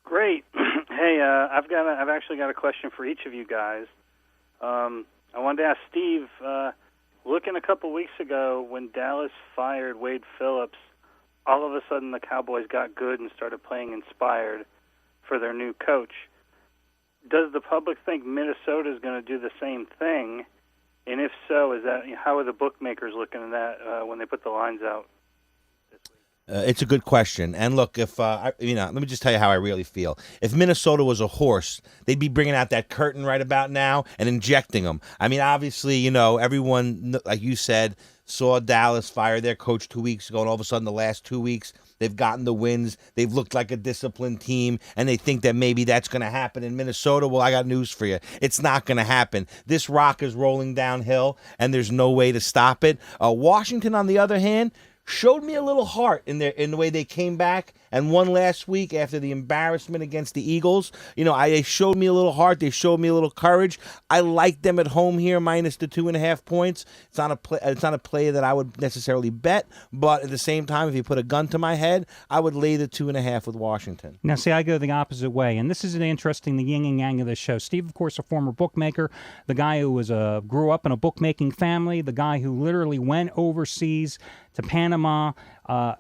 Great. Hey, I've actually got a question for each of you guys. I wanted to ask Steve. Looking a couple weeks ago when Dallas fired Wade Phillips, all of a sudden the Cowboys got good and started playing inspired for their new coach. Does the public think Minnesota is going to do the same thing? And if so, how are the bookmakers looking at that when they put the lines out? It's a good question. And look, if let me just tell you how I really feel. If Minnesota was a horse, they'd be bringing out that curtain right about now and injecting them. I mean, obviously, everyone, like you said, saw Dallas fire their coach 2 weeks ago, and all of a sudden the last 2 weeks, they've gotten the wins. They've looked like a disciplined team, and they think that maybe that's going to happen in Minnesota. Well, I got news for you. It's not going to happen. This rock is rolling downhill, and there's no way to stop it. Washington, on the other hand, showed me a little heart in the way they came back and won last week after the embarrassment against the Eagles. They showed me a little heart. They showed me a little courage. I like them at home here, minus the 2.5 points. It's not a play that I would necessarily bet, but at the same time, if you put a gun to my head, I would lay the 2.5 with Washington. Now, see, I go the opposite way, and this is the yin and yang of this show. Steve, of course, a former bookmaker, the guy who grew up in a bookmaking family, the guy who literally went overseas to Panama,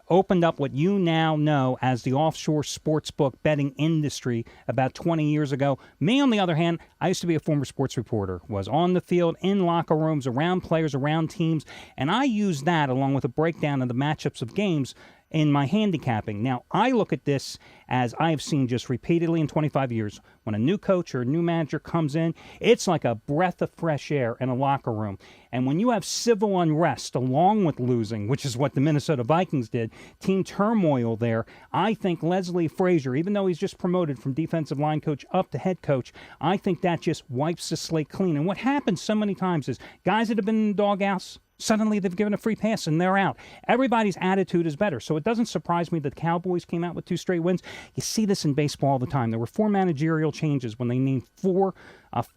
opened up what you now know as the offshore sportsbook betting industry about 20 years ago. Me, on the other hand, I used to be a former sports reporter, was on the field, in locker rooms, around players, around teams, and I used that along with a breakdown of the matchups of games in my handicapping. Now, I look at this as I have seen just repeatedly in 25 years. When a new coach or a new manager comes in, it's like a breath of fresh air in a locker room. And when you have civil unrest along with losing, which is what the Minnesota Vikings did, team turmoil there, I think Leslie Frazier, even though he's just promoted from defensive line coach up to head coach, I think that just wipes the slate clean. And what happens so many times is guys that have been in the doghouse, suddenly they've given a free pass and they're out. Everybody's attitude is better. So it doesn't surprise me that the Cowboys came out with 2 straight wins. You see this in baseball all the time. There were 4 managerial changes when they named 4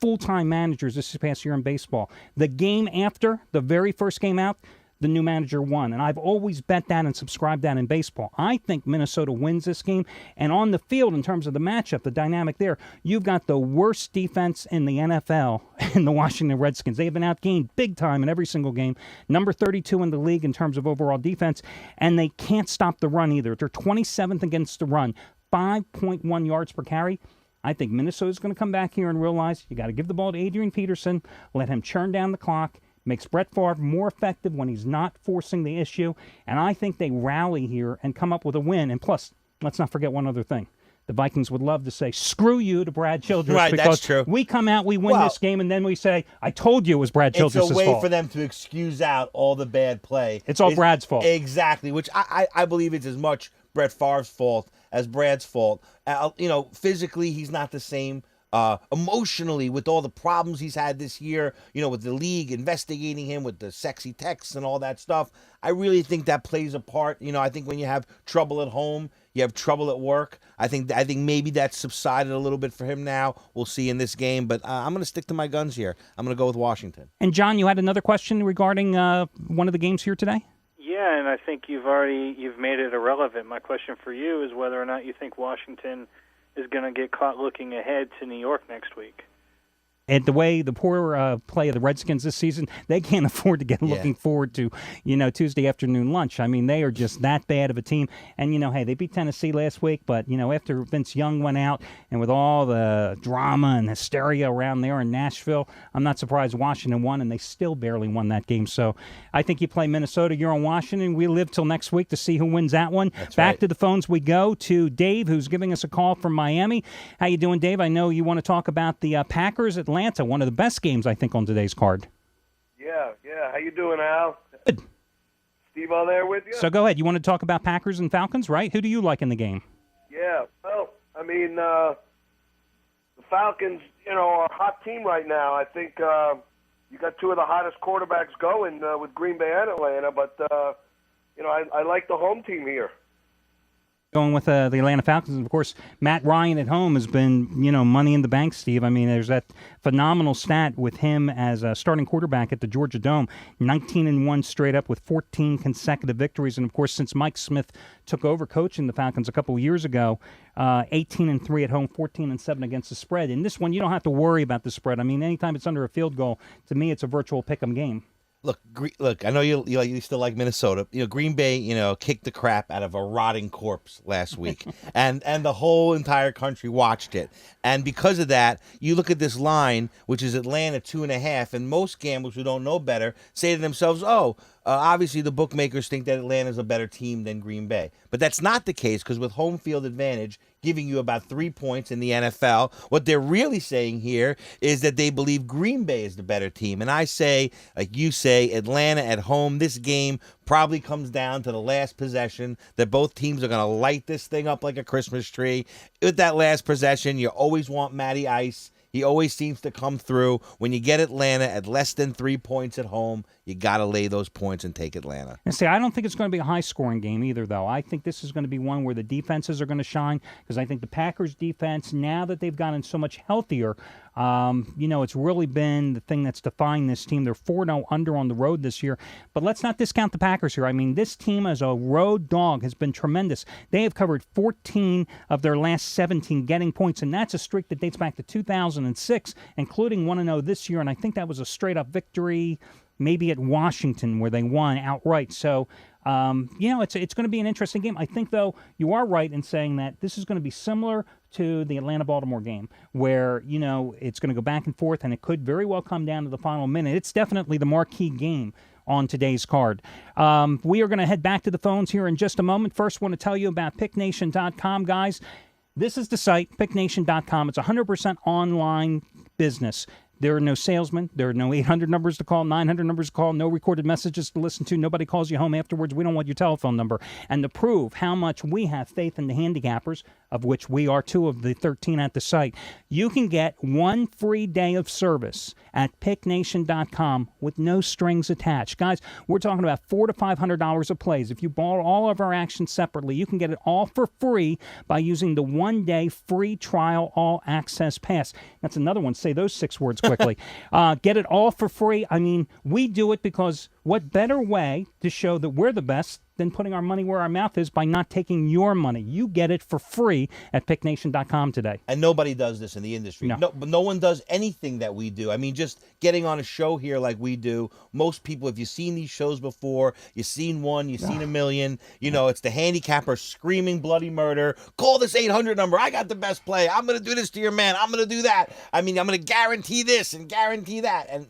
full-time managers this past year in baseball. The game after, the very first game out, the new manager won. And I've always bet that and subscribed that in baseball. I think Minnesota wins this game. And on the field, in terms of the matchup, the dynamic there, you've got the worst defense in the NFL in the Washington Redskins. They have been outgained big time in every single game. Number 32 in the league in terms of overall defense. And they can't stop the run either. They're 27th against the run. 5.1 yards per carry. I think Minnesota's going to come back here and realize you got to give the ball to Adrian Peterson, let him churn down the clock, makes Brett Favre more effective when he's not forcing the issue. And I think they rally here and come up with a win. And plus, let's not forget one other thing. The Vikings would love to say, screw you to Brad Childress. Right, because that's true. We come out, we win this game, and then we say, I told you it was Brad Childress' fault. It's a way for them to excuse out all the bad play. It's all Brad's fault. Exactly, which I believe it's as much Brett Favre's fault as Brad's fault. Physically, he's not the same. Emotionally, with all the problems he's had this year, with the league investigating him with the sexy texts and all that stuff, I really think that plays a part. I think when you have trouble at home, you have trouble at work. I think maybe that's subsided a little bit for him now. We'll see in this game, but I'm going to stick to my guns here. I'm going to go with Washington. And John, you had another question regarding one of the games here today? Yeah, and I think you've made it irrelevant. My question for you is whether or not you think Washington is going to get caught looking ahead to New York next week. And the way the poor play of the Redskins this season, they can't afford to get looking forward to, Tuesday afternoon lunch. I mean, they are just that bad of a team. And, hey, they beat Tennessee last week, but, after Vince Young went out and with all the drama and hysteria around there in Nashville, I'm not surprised Washington won, and they still barely won that game. So I think you play Minnesota, you're on Washington. We live till next week to see who wins that one. That's Back right. to the phones we go to Dave, who's giving us a call from Miami. How you doing, Dave? I know you want to talk about the Packers Atlanta, one of the best games, I think, on today's card. Yeah. How you doing, Al? Good. Steve on there with you? So go ahead. You want to talk about Packers and Falcons, right? Who do you like in the game? Yeah. Well, I mean, the Falcons, are a hot team right now. I think you got 2 of the hottest quarterbacks going with Green Bay and Atlanta, but, I like the home team here. Going with the Atlanta Falcons. And, of course, Matt Ryan at home has been, money in the bank, Steve. I mean, there's that phenomenal stat with him as a starting quarterback at the Georgia Dome, 19-1 straight up with 14 consecutive victories. And, of course, since Mike Smith took over coaching the Falcons a couple of years ago, 18-3 at home, 14-7 against the spread. In this one, you don't have to worry about the spread. I mean, anytime it's under a field goal, to me, it's a virtual pick-em game. Look. I know you still like Minnesota. Green Bay, kicked the crap out of a rotting corpse last week, and the whole entire country watched it. And because of that, you look at this line, which is Atlanta 2.5, and most gamblers who don't know better say to themselves, obviously the bookmakers think that Atlanta's a better team than Green Bay. But that's not the case, because with home field advantage giving you about 3 points in the NFL, what they're really saying here is that they believe Green Bay is the better team. And I say, like you say, Atlanta at home, this game probably comes down to the last possession, that both teams are going to light this thing up like a Christmas tree. With that last possession, you always want Matty Ice. He always seems to come through. When you get Atlanta at less than 3 points at home, you got to lay those points and take Atlanta. And see, I don't think it's going to be a high-scoring game either, though. I think this is going to be one where the defenses are going to shine, because I think the Packers' defense, now that they've gotten so much healthier, it's really been the thing that's defined this team. They're 4-0 under on the road this year. But let's not discount the Packers here. I mean, this team as a road dog has been tremendous. They have covered 14 of their last 17 getting points, and that's a streak that dates back to 2006, including 1-0 this year. And I think that was a straight-up victory maybe at Washington where they won outright. So, it's going to be an interesting game. I think, though, you are right in saying that this is going to be similar to the Atlanta-Baltimore game where, it's going to go back and forth, and it could very well come down to the final minute. It's definitely the marquee game on today's card. We are going to head back to the phones here in just a moment. First, want to tell you about PickNation.com, guys. This is the site, PickNation.com. It's 100% online business. There are no salesmen. There are no 800 numbers to call, 900 numbers to call, no recorded messages to listen to. Nobody calls you home afterwards. We don't want your telephone number. And to prove how much we have faith in the handicappers, of which we are 2 of the 13 at the site, you can get 1 free day of service at PickNation.com with no strings attached. Guys, we're talking about $400 to $500 of plays. If you bought all of our action separately, you can get it all for free by using the 1-day free trial all-access pass. That's another one. Say those 6 words quickly. Get it all for free. I mean, we do it because what better way to show that we're the best than putting our money where our mouth is by not taking your money. You get it for free at PickNation.com today. And nobody does this in the industry. No one does anything that we do. I mean, just getting on a show here like we do, most people, if you've seen these shows before, you've seen one, you've seen a million, it's the handicapper screaming bloody murder. Call this 800 number. I got the best play. I'm going to do this to your man. I'm going to do that. I mean, I'm going to guarantee this and guarantee that. And,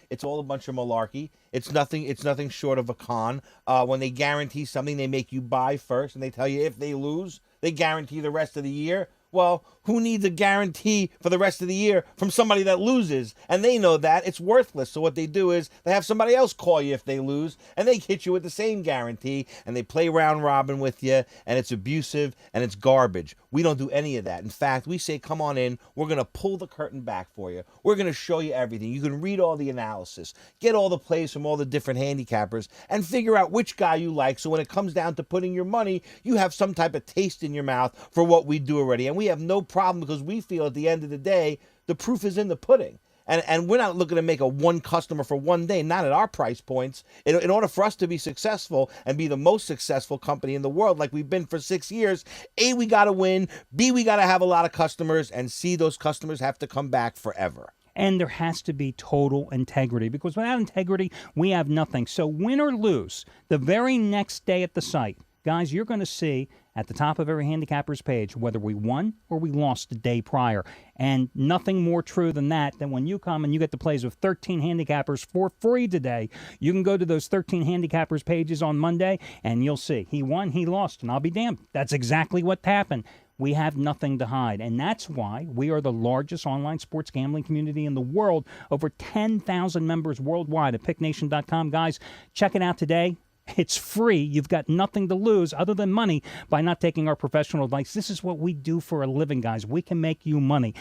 it's all a bunch of malarkey. It's nothing short of a con. When they guarantee something, they make you buy first, and they tell you if they lose, they guarantee the rest of the year. Well, who needs a guarantee for the rest of the year from somebody that loses? And they know that. It's worthless. So what they do is they have somebody else call you if they lose, and they hit you with the same guarantee, and they play round robin with you, and it's abusive, and it's garbage. We don't do any of that. In fact, we say, come on in. We're going to pull the curtain back for you. We're going to show you everything. You can read all the analysis, get all the plays from all the different handicappers, and figure out which guy you like. So when it comes down to putting your money, you have some type of taste in your mouth for what we do already. And we have no problem, because we feel at the end of the day, the proof is in the pudding. And we're not looking to make a one customer for one day, not at our price points. In order for us to be successful and be the most successful company in the world, like we've been for 6 years, A, we got to win, B, we got to have a lot of customers, and C, those customers have to come back forever. And there has to be total integrity, because without integrity, we have nothing. So win or lose, the very next day at the site, guys, you're going to see at the top of every handicapper's page whether we won or we lost the day prior. And nothing more true than that, than when you come and you get the plays of 13 handicappers for free today. You can go to those 13 handicappers pages on Monday, and you'll see he won, he lost, and I'll be damned. That's exactly what happened. We have nothing to hide, and that's why we are the largest online sports gambling community in the world. Over 10,000 members worldwide at PickNation.com. Guys, check it out today. It's free. You've got nothing to lose other than money by not taking our professional advice. This is what we do for a living, guys. We can make you money.